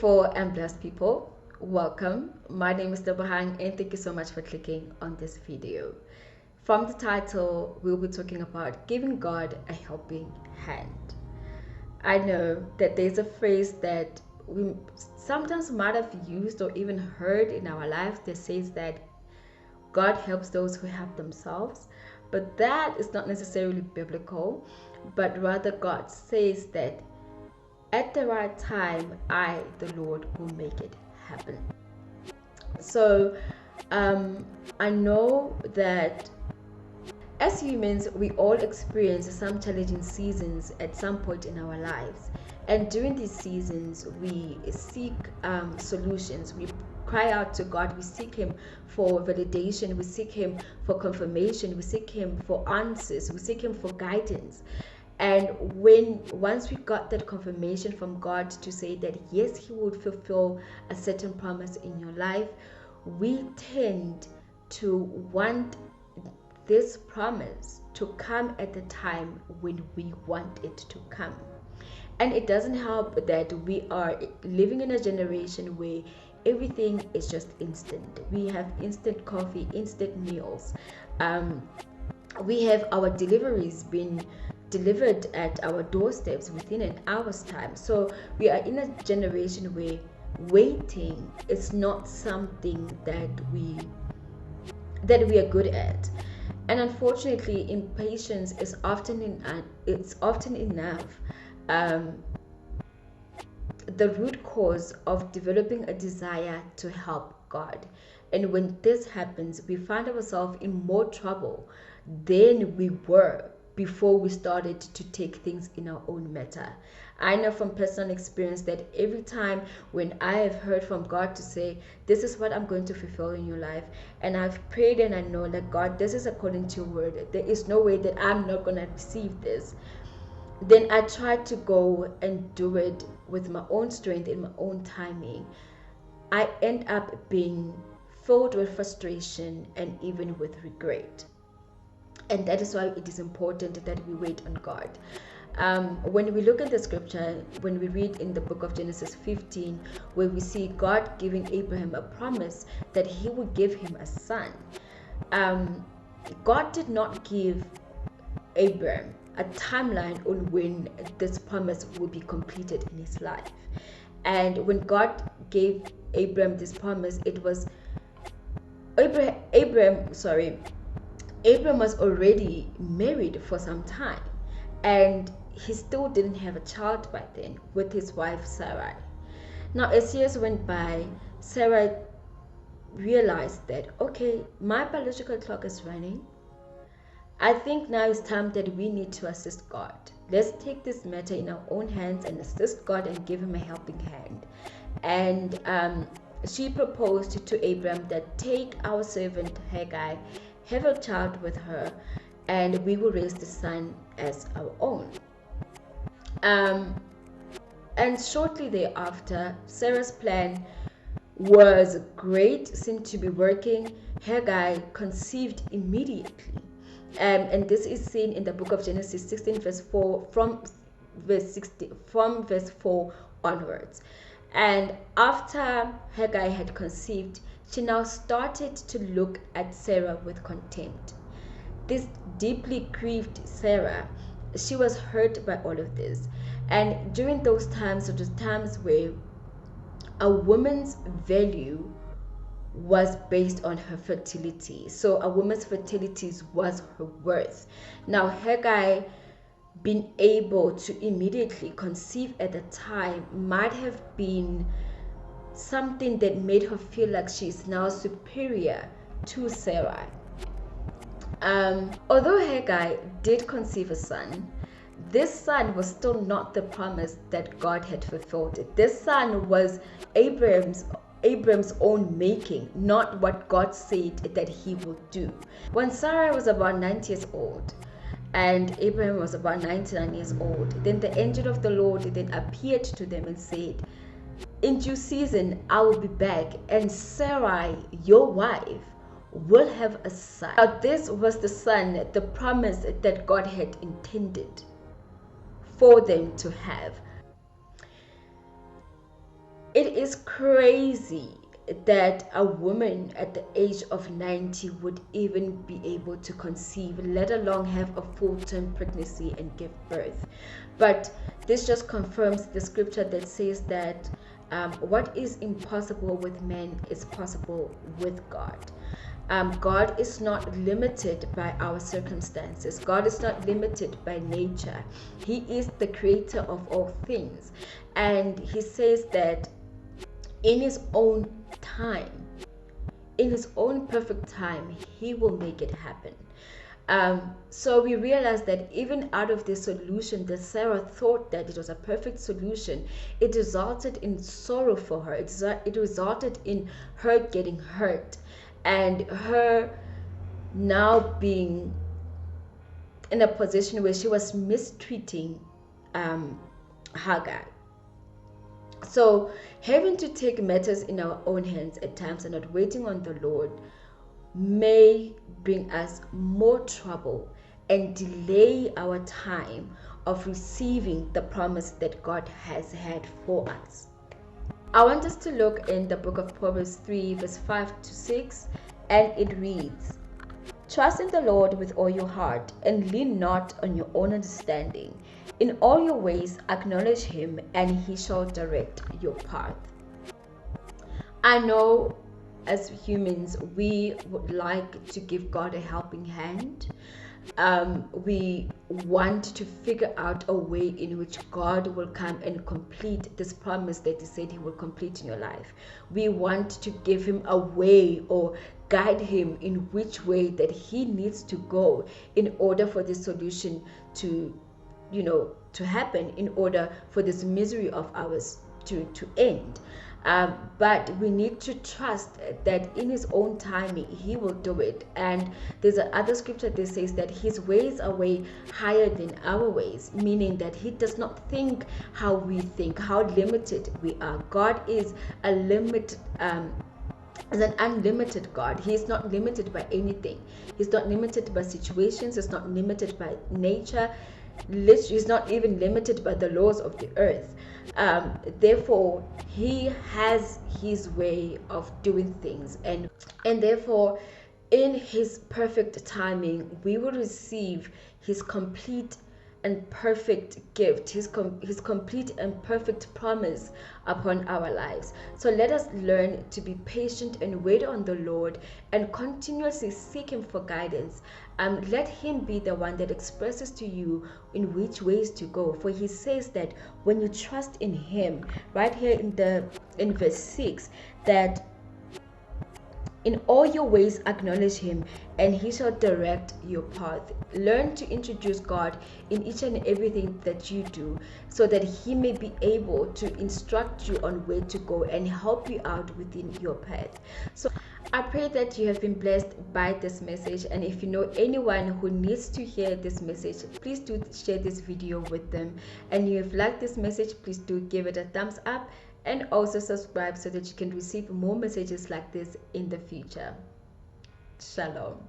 Beautiful and blessed people, welcome. My name is Deborah and thank you so much for clicking on this video. From the title, we'll be talking about giving God a helping hand. I know that there's a phrase that we sometimes might have used or even heard in our lives that says that God helps those who help themselves, but that is not necessarily biblical, but rather God says that at the right time, I, the Lord, will make it happen. So, I know that as humans, we all experience some challenging seasons at some point in our lives. And during these seasons, we seek solutions. We cry out to God. We seek Him for validation. We seek Him for confirmation. We seek Him for answers. We seek Him for guidance. And once we got that confirmation from God to say that yes, He would fulfill a certain promise in your life, we tend to want this promise to come at the time when we want it to come. And it doesn't help that we are living in a generation where everything is just instant. We have instant coffee, instant meals. We have our deliveries being delivered at our doorsteps within an hour's time. So we are in a generation where waiting is not something that we are good at. And unfortunately, impatience is often enough the root cause of developing a desire to help God. And when this happens, we find ourselves in more trouble than we were before we started to take things in our own matter. I know from personal experience that every time when I have heard from God to say, this is what I'm going to fulfill in your life, and I've prayed and I know that God, this is according to your word, there is no way that I'm not going to receive this, then I try to go and do it with my own strength and my own timing. I end up being filled with frustration and even with regret. And that is why it is important that we wait on God. When we look at the scripture, when we read in the book of Genesis 15, where we see God giving Abraham a promise that He would give him a son, God did not give Abraham a timeline on when this promise will be completed in his life. And when God gave Abraham this promise, it was Abraham was already married for some time, and he still didn't have a child by then with his wife Sarai. Now, as years went by, Sarah realized that, okay, my biological clock is running. I think now it's time that we need to assist God. Let's take this matter in our own hands and assist God and give Him a helping hand. And she proposed to Abraham that take our servant Hagar, have a child with her, and we will raise the son as our own. And shortly thereafter, Sarah's plan was great, seemed to be working. Hagar conceived immediately. And this is seen in the book of Genesis 16 verse 4, from verse 4 onwards. And after Hagar had conceived, she now started to look at Sarah with contempt. This deeply grieved Sarah. She was hurt by all of this. And during those times, so the times where a woman's value was based on her fertility. So a woman's fertility was her worth. Now Hagar being able to immediately conceive at the time might have been something that made her feel like she is now superior to Sarah. Although Hagar did conceive a son, this son was still not the promise that God had fulfilled. This son was Abraham's own making, not what God said that He would do. When Sarah was about 90 years old and Abraham was about 99 years old, then the angel of the Lord then appeared to them and said, in due season I will be back, and Sarai, your wife, will have a son. Now this was the son, the promise that God had intended for them to have. It is crazy that a woman at the age of 90 would even be able to conceive, let alone have a full-term pregnancy and give birth. But this just confirms the scripture that says that what is impossible with men is possible with God. God is not limited by our circumstances. God is not limited by nature. He is the creator of all things. And he says that in his own time, in his own perfect time, he will make it happen. So we realize that even out of the solution that Sarah thought that it was a perfect solution, it resulted in sorrow for her. It resulted in her getting hurt and her now being in a position where she was mistreating Hagar. So having to take matters in our own hands at times and not waiting on the Lord may bring us more trouble and delay our time of receiving the promise that God has had for us. I want us to look in the book of Proverbs 3 verse 5 to 6, and it reads, "Trust in the Lord with all your heart and lean not on your own understanding. In all your ways acknowledge him, and he shall direct your path." I know as humans we would like to give God a helping hand. We want to figure out a way in which God will come and complete this promise that he said he will complete in your life. We want to give him a way or guide him in which way that he needs to go in order for this solution to happen, in order for this misery of ours to end. But we need to trust that in his own timing he will do it. And there's another scripture that says that his ways are way higher than our ways, meaning that he does not think how we think, how limited we are. God is a limit is an unlimited God. He is not limited by anything. He's not limited by situations. He's not limited by nature. He's not even limited by the laws of the earth. Therefore, he has his way of doing things, and therefore, in his perfect timing, we will receive his complete and perfect gift, his complete and perfect promise upon our lives. So let us learn to be patient and wait on the Lord and continuously seek him for guidance. Let him be the one that expresses to you in which ways to go. For he says that when you trust in him, right here in verse 6, that in all your ways acknowledge him, and he shall direct your path. Learn to introduce God in each and everything that you do, so that he may be able to instruct you on where to go and help you out within your path. So I pray that you have been blessed by this message, and if you know anyone who needs to hear this message, please do share this video with them. And if you've liked this message, please do give it a thumbs up, and also subscribe so that you can receive more messages like this in the future. Shalom.